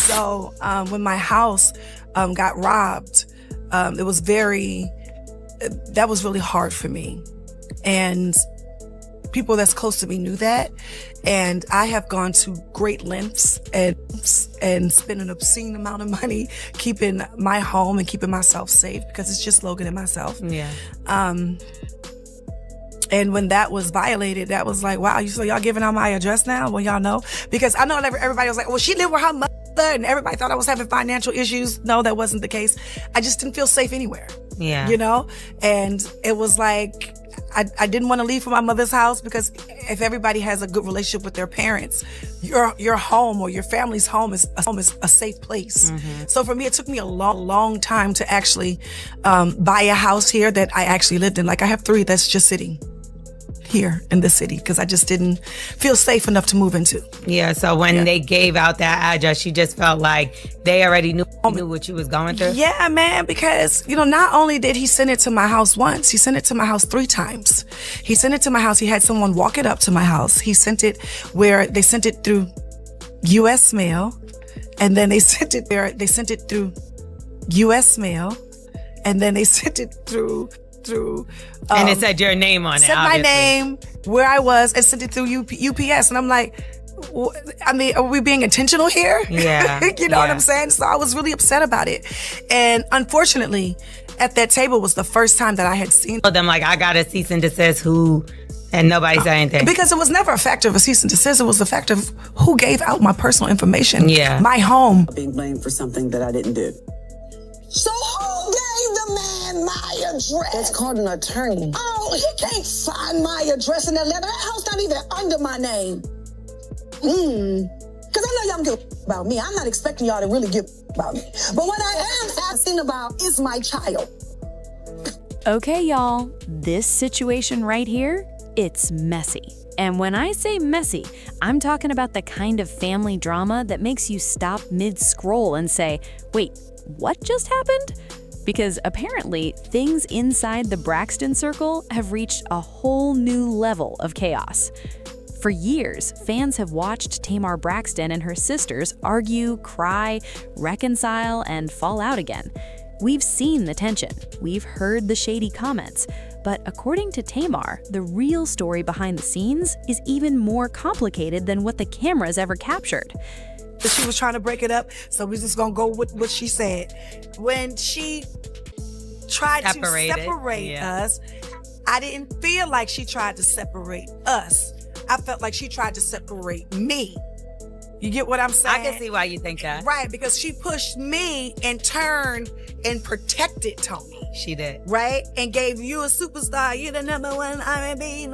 So when my house got robbed, that was really hard for me. And people that's close to me knew that. And I have gone to great lengths and spent an obscene amount of money keeping my home and keeping myself safe, because it's just Logan and myself. Yeah. And when that was violated, that was like, wow, so y'all giving out my address now? Well, y'all know. Because I know everybody was like, well, she lived with her mother, and everybody thought I was having financial issues. No, that wasn't the case. I just didn't feel safe anywhere. Yeah. You know? And it was like, I didn't want to leave from my mother's house, because if everybody has a good relationship with their parents, your home or your family's home is a safe place. Mm-hmm. So for me, it took me a long time to actually buy a house here that I actually lived in. Like, I have 3 that's just sitting here in the city because I just didn't feel safe enough to move into. Yeah, so when they gave out that address, you just felt like they already knew what you was going through? Yeah, man, because, not only did he send it to my house once, he sent it to my house 3 times. He sent it to my house. He had someone walk it up to my house. He sent it where they sent it through U.S. mail, and then they sent it there. They sent it through U.S. mail, and then they sent it through and it said your name on it. Said my name, where I was, and sent it through UPS. And I'm like, I mean, are we being intentional here? Yeah. You know what I'm saying? So I was really upset about it. And unfortunately, at that table was the first time that I had seen them. Like, I got a cease and desist, and nobody said anything. Because it was never a factor of a cease and desist. It was a factor of who gave out my personal information. Yeah. My home. Being blamed for something that I didn't do. So who gave the man my address? It's called an attorney. Oh, he can't sign my address in that letter. That house not even under my name. Because I know y'all give about me. I'm not expecting y'all to really give about me. But what I am asking about is my child. Okay, y'all. This situation right here, it's messy. And when I say messy, I'm talking about the kind of family drama that makes you stop mid-scroll and say, wait, what just happened? Because apparently things inside the Braxton circle have reached a whole new level of chaos. For years, fans have watched Tamar Braxton and her sisters argue, cry, reconcile, and fall out again. We've seen the tension, we've heard the shady comments, but according to Tamar, the real story behind the scenes is even more complicated than what the cameras ever captured. She was trying to break it up, so we're just gonna go with what she said. When she tried to separate us, I didn't feel like she tried to separate us. I felt like she tried to separate me. You get what I'm saying? I can see why you think that. Right, because she pushed me and turned and protected Tony. She did. Right? And gave you a superstar. You're the number one R&B,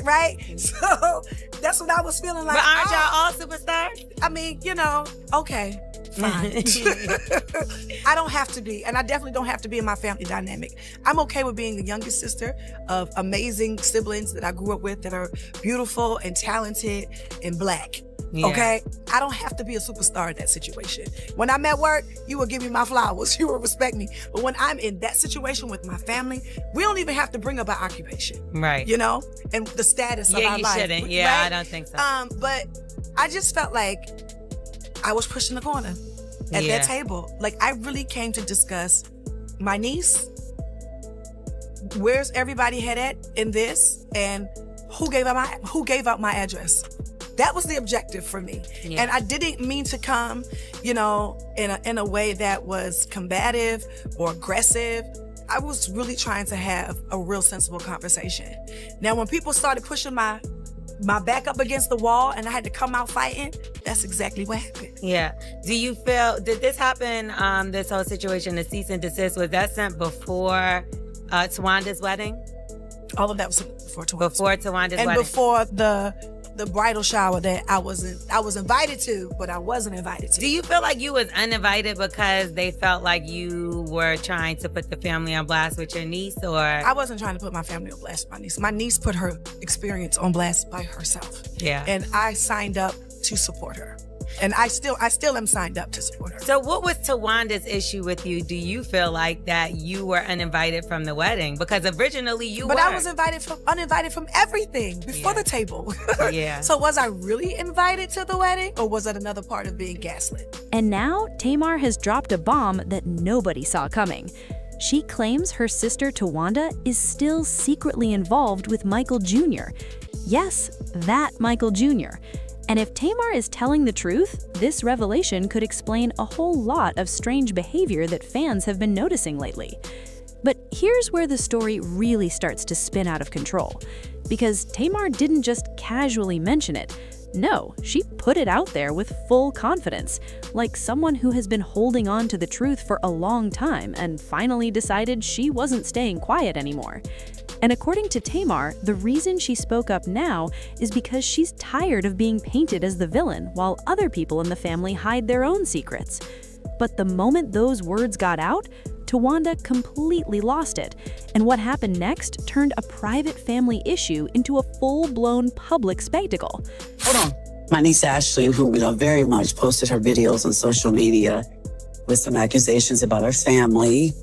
right? So that's what I was feeling like. But aren't y'all all superstars? I mean, okay, fine. I don't have to be, and I definitely don't have to be in my family dynamic. I'm okay with being the youngest sister of amazing siblings that I grew up with that are beautiful and talented and Black. Yeah. Okay? I don't have to be a superstar in that situation. When I'm at work, you will give me my flowers. You will respect me. But when I'm in that situation with my family, we don't even have to bring up our occupation. Right. And the status of our life. Yeah, you shouldn't. Yeah, right? I don't think so. But I just felt like I was pushing the corner at that table. Like, I really came to discuss my niece, where's everybody head at in this, and who gave out my address. That was the objective for me. Yeah. And I didn't mean to come, in a way that was combative or aggressive. I was really trying to have a real sensible conversation. Now, when people started pushing my back up against the wall and I had to come out fighting, that's exactly what happened. Yeah. Do you feel, did this happen, this whole situation, the cease and desist, was that sent before Towanda's wedding? All of that was before Towanda's wedding. And before the bridal shower that I was invited to, but I wasn't invited to. Do you feel like you was uninvited because they felt like you were trying to put the family on blast with your niece, or? I wasn't trying to put my family on blast with my niece. My niece put her experience on blast by herself. Yeah. And I signed up to support her. And I still am signed up to support her. So what was Towanda's issue with you? Do you feel like that you were uninvited from the wedding? Because originally you were. But I was uninvited from everything before the table. Yeah. So was I really invited to the wedding, or was that another part of being gaslit? And now Tamar has dropped a bomb that nobody saw coming. She claims her sister Towanda is still secretly involved with Michael Jr. Yes, that Michael Jr. And if Tamar is telling the truth, this revelation could explain a whole lot of strange behavior that fans have been noticing lately. But here's where the story really starts to spin out of control. Because Tamar didn't just casually mention it. No, she put it out there with full confidence, like someone who has been holding on to the truth for a long time and finally decided she wasn't staying quiet anymore. And according to Tamar, the reason she spoke up now is because she's tired of being painted as the villain while other people in the family hide their own secrets. But the moment those words got out, Towanda completely lost it, and what happened next turned a private family issue into a full-blown public spectacle. Hold on. My niece Ashley, who very much posted her videos on social media with some accusations about her family.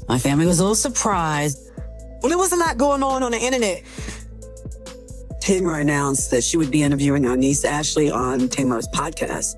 My family was a little surprised. Well, there was a lot going on the internet. Tamar announced that she would be interviewing our niece Ashley on Tamar's podcast.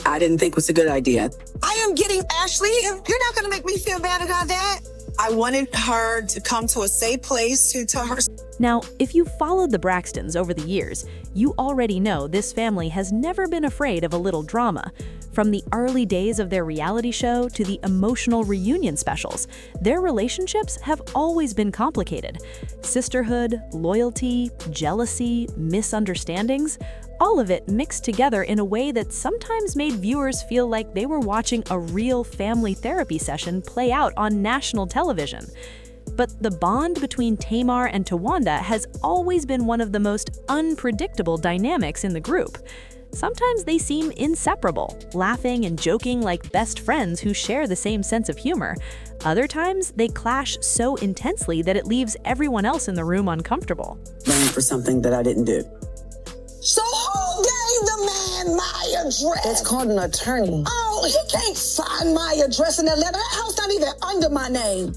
I didn't think it was a good idea. I am getting Ashley. You're not going to make me feel bad about that. I wanted her to come to a safe place to tell her. Now, if you followed the Braxtons over the years, you already know this family has never been afraid of a little drama. From the early days of their reality show to the emotional reunion specials, their relationships have always been complicated. Sisterhood, loyalty, jealousy, misunderstandings, all of it mixed together in a way that sometimes made viewers feel like they were watching a real family therapy session play out on national television. But the bond between Tamar and Towanda has always been one of the most unpredictable dynamics in the group. Sometimes they seem inseparable, laughing and joking like best friends who share the same sense of humor. Other times, they clash so intensely that it leaves everyone else in the room uncomfortable. Blamed for something that I didn't do. So who gave the man my address? It's called an attorney. Oh, he can't sign my address in that letter. That house not even under my name.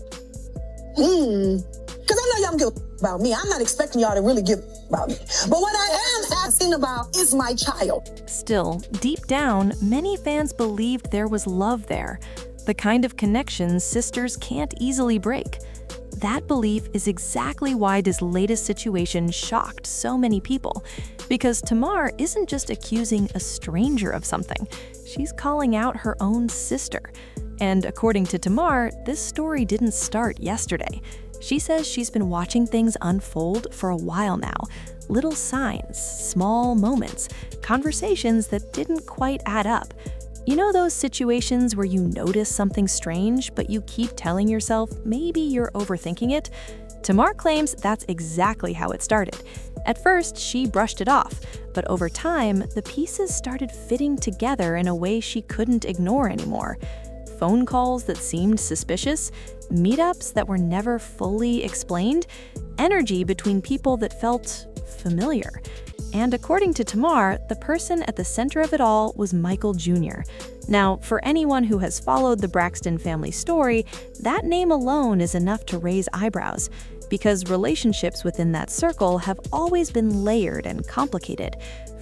Because I know y'all give about me. I'm not expecting y'all to really give about me. But what I am asking about is my child. Still, deep down, many fans believed there was love there, the kind of connections sisters can't easily break. That belief is exactly why this latest situation shocked so many people, because Tamar isn't just accusing a stranger of something, she's calling out her own sister. And according to Tamar, this story didn't start yesterday. She says she's been watching things unfold for a while now. Little signs, small moments, conversations that didn't quite add up. You know those situations where you notice something strange, but you keep telling yourself maybe you're overthinking it? Tamar claims that's exactly how it started. At first, she brushed it off, but over time, the pieces started fitting together in a way she couldn't ignore anymore. Phone calls that seemed suspicious, meetups that were never fully explained, energy between people that felt familiar. And according to Tamar, the person at the center of it all was Michael Jr. Now, for anyone who has followed the Braxton family story, that name alone is enough to raise eyebrows, because relationships within that circle have always been layered and complicated.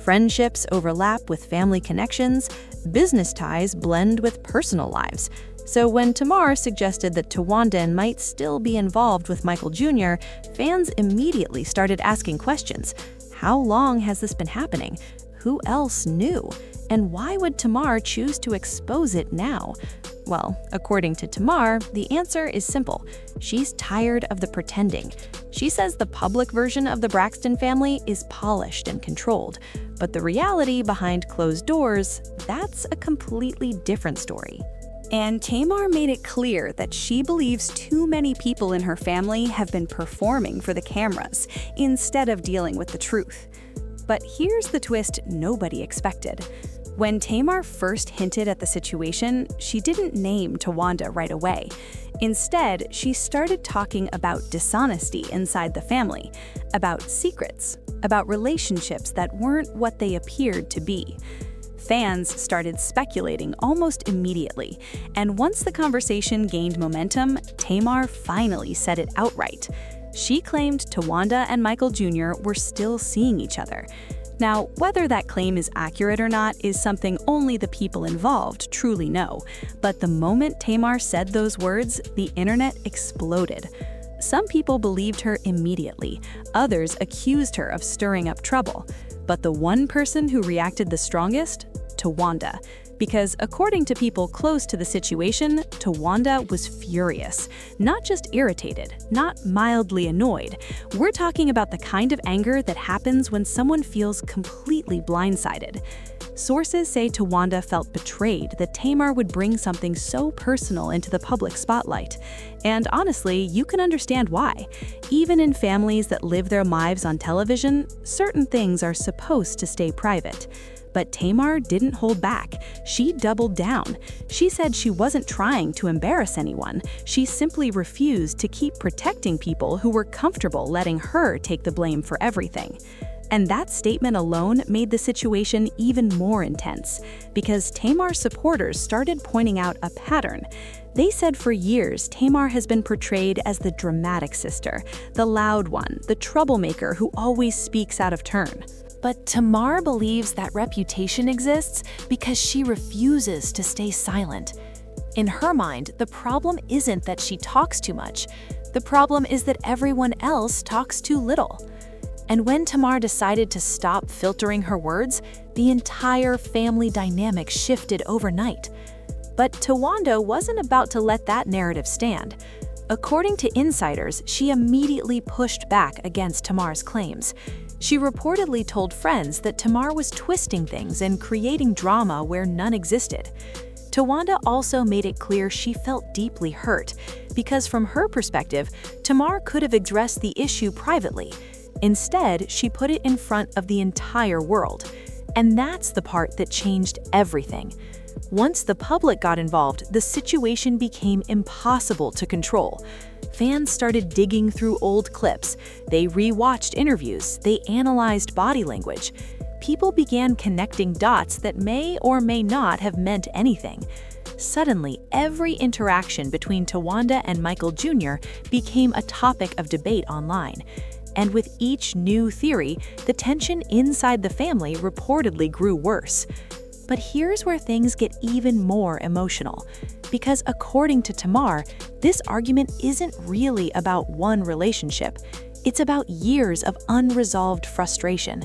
Friendships overlap with family connections, business ties blend with personal lives. So when Tamar suggested that Towanda might still be involved with Michael Jr., fans immediately started asking questions. How long has this been happening? Who else knew? And why would Tamar choose to expose it now? Well, according to Tamar, the answer is simple. She's tired of the pretending. She says the public version of the Braxton family is polished and controlled, but the reality behind closed doors, that's a completely different story. And Tamar made it clear that she believes too many people in her family have been performing for the cameras instead of dealing with the truth. But here's the twist nobody expected. When Tamar first hinted at the situation, she didn't name Towanda right away. Instead, she started talking about dishonesty inside the family, about secrets, about relationships that weren't what they appeared to be. Fans started speculating almost immediately, and once the conversation gained momentum, Tamar finally said it outright. She claimed Towanda and Michael Jr. were still seeing each other. Now, whether that claim is accurate or not is something only the people involved truly know. But the moment Tamar said those words, the internet exploded. Some people believed her immediately. Others accused her of stirring up trouble. But the one person who reacted the strongest? Towanda. Because according to people close to the situation, Towanda was furious. Not just irritated, not mildly annoyed. We're talking about the kind of anger that happens when someone feels completely blindsided. Sources say Towanda felt betrayed that Tamar would bring something so personal into the public spotlight. And honestly, you can understand why. Even in families that live their lives on television, certain things are supposed to stay private. But Tamar didn't hold back. She doubled down. She said she wasn't trying to embarrass anyone. She simply refused to keep protecting people who were comfortable letting her take the blame for everything. And that statement alone made the situation even more intense, because Tamar's supporters started pointing out a pattern. They said for years Tamar has been portrayed as the dramatic sister, the loud one, the troublemaker who always speaks out of turn. But Tamar believes that reputation exists because she refuses to stay silent. In her mind, the problem isn't that she talks too much. The problem is that everyone else talks too little. And when Tamar decided to stop filtering her words, the entire family dynamic shifted overnight. But Towanda wasn't about to let that narrative stand. According to insiders, she immediately pushed back against Tamar's claims. She reportedly told friends that Tamar was twisting things and creating drama where none existed. Towanda also made it clear she felt deeply hurt, because from her perspective, Tamar could have addressed the issue privately. Instead, she put it in front of the entire world. And that's the part that changed everything. Once the public got involved, the situation became impossible to control. Fans started digging through old clips. They re-watched interviews. They analyzed body language. People began connecting dots that may or may not have meant anything. Suddenly, every interaction between Towanda and Michael Jr. became a topic of debate online. And with each new theory, the tension inside the family reportedly grew worse. But here's where things get even more emotional. Because according to Tamar, this argument isn't really about one relationship. It's about years of unresolved frustration.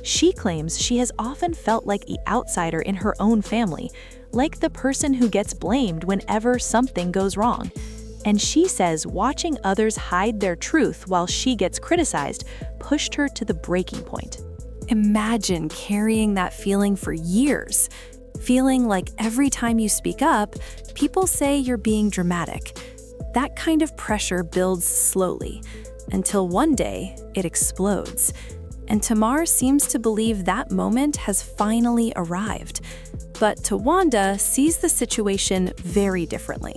She claims she has often felt like the outsider in her own family, like the person who gets blamed whenever something goes wrong. And she says watching others hide their truth while she gets criticized pushed her to the breaking point. Imagine carrying that feeling for years. Feeling like every time you speak up, people say you're being dramatic. That kind of pressure builds slowly, until one day it explodes. And Tamar seems to believe that moment has finally arrived. But Towanda sees the situation very differently.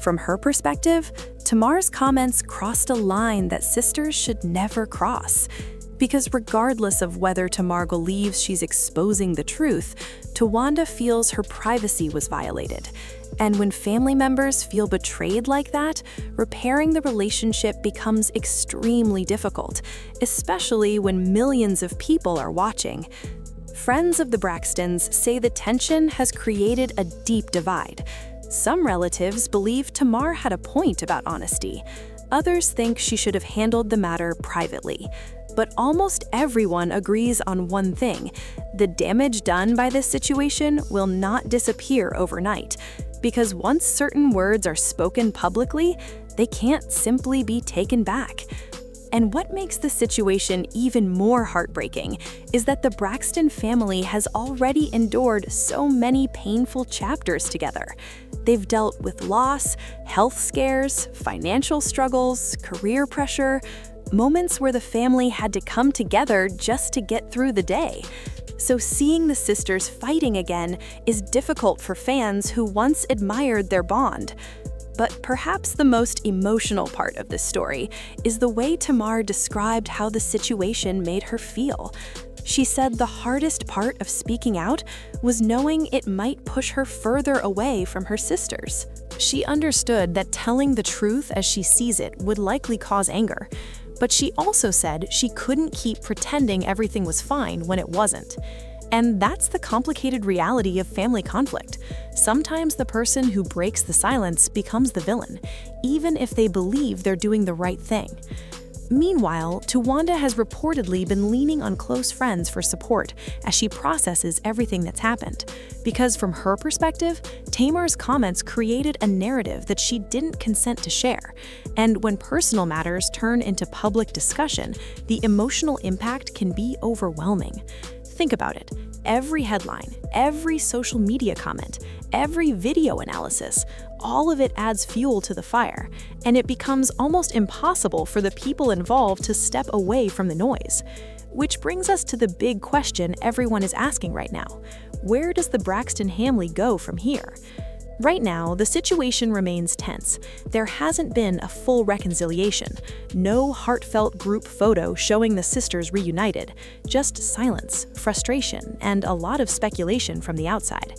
From her perspective, Tamar's comments crossed a line that sisters should never cross. Because regardless of whether Tamar believes she's exposing the truth, Towanda feels her privacy was violated. And when family members feel betrayed like that, repairing the relationship becomes extremely difficult, especially when millions of people are watching. Friends of the Braxtons say the tension has created a deep divide. Some relatives believe Tamar had a point about honesty. Others think she should have handled the matter privately. But almost everyone agrees on one thing: the damage done by this situation will not disappear overnight. Because once certain words are spoken publicly, they can't simply be taken back. And what makes the situation even more heartbreaking is that the Braxton family has already endured so many painful chapters together. They've dealt with loss, health scares, financial struggles, career pressure. moments where the family had to come together just to get through the day. So seeing the sisters fighting again is difficult for fans who once admired their bond. But perhaps the most emotional part of this story is the way Tamar described how the situation made her feel. She said the hardest part of speaking out was knowing it might push her further away from her sisters. She understood that telling the truth as she sees it would likely cause anger, but she also said she couldn't keep pretending everything was fine when it wasn't. And that's the complicated reality of family conflict. Sometimes the person who breaks the silence becomes the villain, even if they believe they're doing the right thing. Meanwhile, Towanda has reportedly been leaning on close friends for support as she processes everything that's happened. Because from her perspective, Tamar's comments created a narrative that she didn't consent to share. And when personal matters turn into public discussion, the emotional impact can be overwhelming. Think about it. Every headline, every social media comment, every video analysis, all of it adds fuel to the fire, and it becomes almost impossible for the people involved to step away from the noise. Which brings us to the big question everyone is asking right now. Where does the Braxton family go from here? Right now, the situation remains tense. There hasn't been a full reconciliation. No heartfelt group photo showing the sisters reunited. Just silence, frustration, and a lot of speculation from the outside.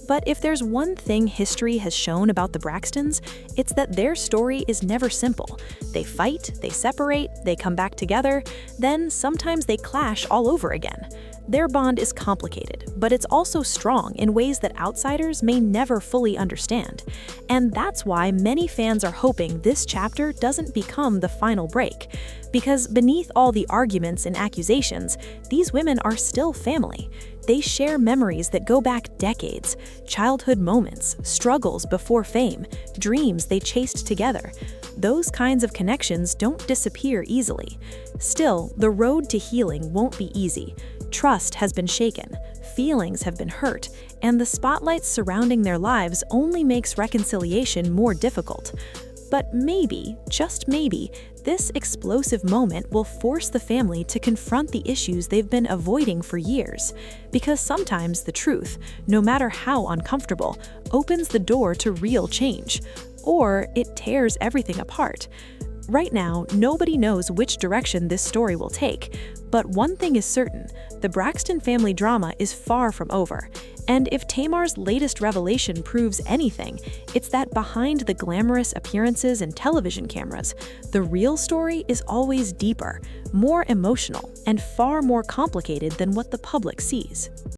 But if there's one thing history has shown about the Braxtons, it's that their story is never simple. They fight, they separate, they come back together, then sometimes they clash all over again. Their bond is complicated, but it's also strong in ways that outsiders may never fully understand. And that's why many fans are hoping this chapter doesn't become the final break. Because beneath all the arguments and accusations, these women are still family. They share memories that go back decades, childhood moments, struggles before fame, dreams they chased together. Those kinds of connections don't disappear easily. Still, the road to healing won't be easy. Trust has been shaken, feelings have been hurt, and the spotlight surrounding their lives only makes reconciliation more difficult. But maybe, just maybe, this explosive moment will force the family to confront the issues they've been avoiding for years. Because sometimes the truth, no matter how uncomfortable, opens the door to real change. Or it tears everything apart. Right now, nobody knows which direction this story will take, but one thing is certain, the Braxton family drama is far from over. And if Tamar's latest revelation proves anything, it's that behind the glamorous appearances and television cameras, the real story is always deeper, more emotional, and far more complicated than what the public sees.